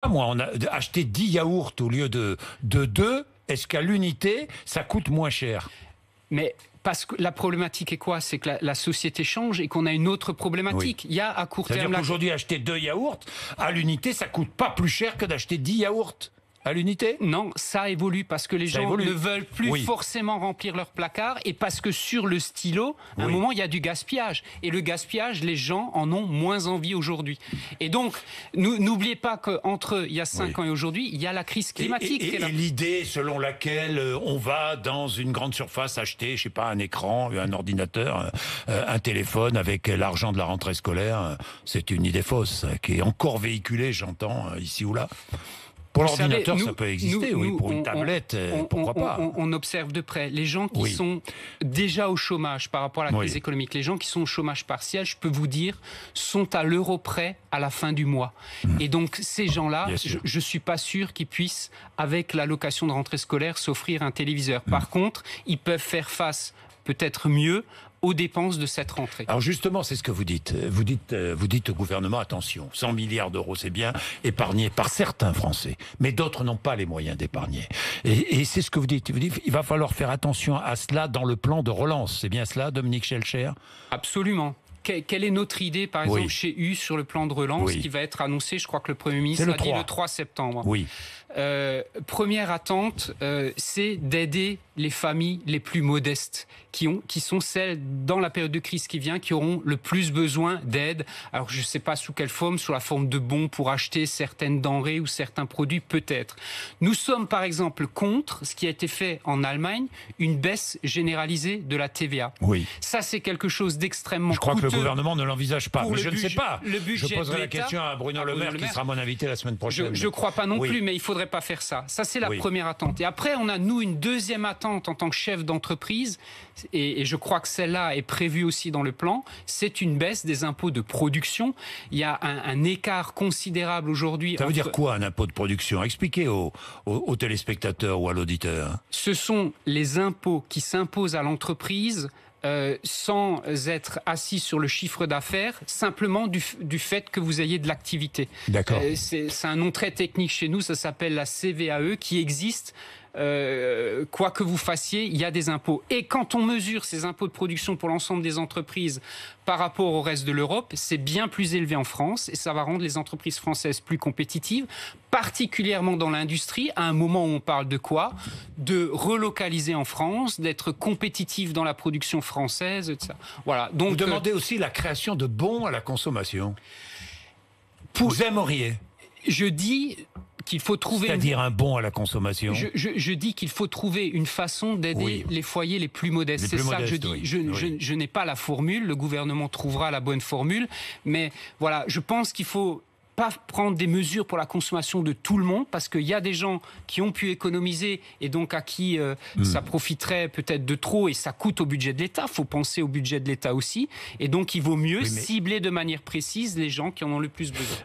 Moi, on a acheté 10 yaourts au lieu de 2. Est-ce qu'à l'unité, ça coûte moins cher? Mais parce que la problématique est quoi? C'est que la société change et qu'on a une autre problématique. Oui. Il y a à court C'est-à-dire terme... qu'aujourd'hui, acheter 2 yaourts, à l'unité, ça coûte pas plus cher que d'acheter 10 yaourts à l'unité? Non, ça évolue parce que les gens ne veulent plus Oui. forcément remplir leur placard et parce que sur le stylo, à un moment, il y a du gaspillage. Et le gaspillage, les gens en ont moins envie aujourd'hui. Et donc, n'oubliez pas qu'entre il y a 5 ans et aujourd'hui, il y a la crise climatique. Et l'idée selon laquelle on va dans une grande surface acheter, je sais pas, un écran, un ordinateur, un téléphone avec l'argent de la rentrée scolaire, c'est une idée fausse qui est encore véhiculée, j'entends, ici ou là. Pour l'ordinateur, ça peut exister, oui. Pour une tablette, pourquoi pas? On observe de près les gens qui sont déjà au chômage par rapport à la crise économique. Les gens qui sont au chômage partiel, je peux vous dire, sont à l'euro près à la fin du mois. Et donc, ces gens-là, je ne suis pas sûr qu'ils puissent, avec l'allocation de rentrée scolaire, s'offrir un téléviseur. Par contre, ils peuvent faire face, peut-être mieux, aux dépenses de cette rentrée. Alors justement, c'est ce que vous dites. Vous dites au gouvernement, attention, 100 milliards d'euros, c'est bien, épargnés par certains Français, mais d'autres n'ont pas les moyens d'épargner. Et c'est ce que vous dites. Vous dites, il va falloir faire attention à cela dans le plan de relance. C'est bien cela, Dominique Schelcher? Absolument. Quelle est notre idée, par exemple, chez U sur le plan de relance qui va être annoncé, je crois que le Premier ministre a dit le 3 septembre. Oui. Première attente, c'est d'aider les familles les plus modestes, qui sont celles, dans la période de crise qui vient, qui auront le plus besoin d'aide. Alors, je ne sais pas sous quelle forme, sous la forme de bons pour acheter certaines denrées ou certains produits, peut-être. Nous sommes, par exemple, contre ce qui a été fait en Allemagne, une baisse généralisée de la TVA. Oui. Ça, c'est quelque chose d'extrêmement coûteux. Je crois que le gouvernement ne l'envisage pas, mais je ne sais pas. Je poserai la question à Bruno Le Maire, qui sera mon invité la semaine prochaine. Je ne crois pas non plus, mais il ne faudrait pas faire ça. Ça, c'est la première attente. Et après, on a, nous, une deuxième attente en tant que chef d'entreprise, et je crois que celle-là est prévue aussi dans le plan, c'est une baisse des impôts de production. Il y a un écart considérable aujourd'hui. Ça veut dire quoi, un impôt de production? Expliquez aux téléspectateurs ou à l'auditeur. Ce sont les impôts qui s'imposent à l'entreprise sans être assis sur le chiffre d'affaires, simplement du fait que vous ayez de l'activité. D'accord. C'est un nom très technique chez nous, ça s'appelle la CVAE, qui existe. Quoi que vous fassiez, il y a des impôts. Et quand on mesure ces impôts de production pour l'ensemble des entreprises par rapport au reste de l'Europe, c'est bien plus élevé en France et ça va rendre les entreprises françaises plus compétitives, particulièrement dans l'industrie, à un moment où on parle de quoi? De relocaliser en France, d'être compétitif dans la production française, etc. Voilà. Donc, vous demandez aussi la création de bons à la consommation. Vous aimeriez? Je dis qu'il faut trouver... C'est-à-dire un bon à la consommation. Je dis qu'il faut trouver une façon d'aider les foyers les plus modestes. C'est ça que je dis. Je n'ai pas la formule, le gouvernement trouvera la bonne formule, mais voilà, je pense qu'il faut pas prendre des mesures pour la consommation de tout le monde, parce qu'il y a des gens qui ont pu économiser et donc à qui ça profiterait peut-être de trop et ça coûte au budget de l'État. Il faut penser au budget de l'État aussi. Et donc il vaut mieux cibler de manière précise les gens qui en ont le plus besoin.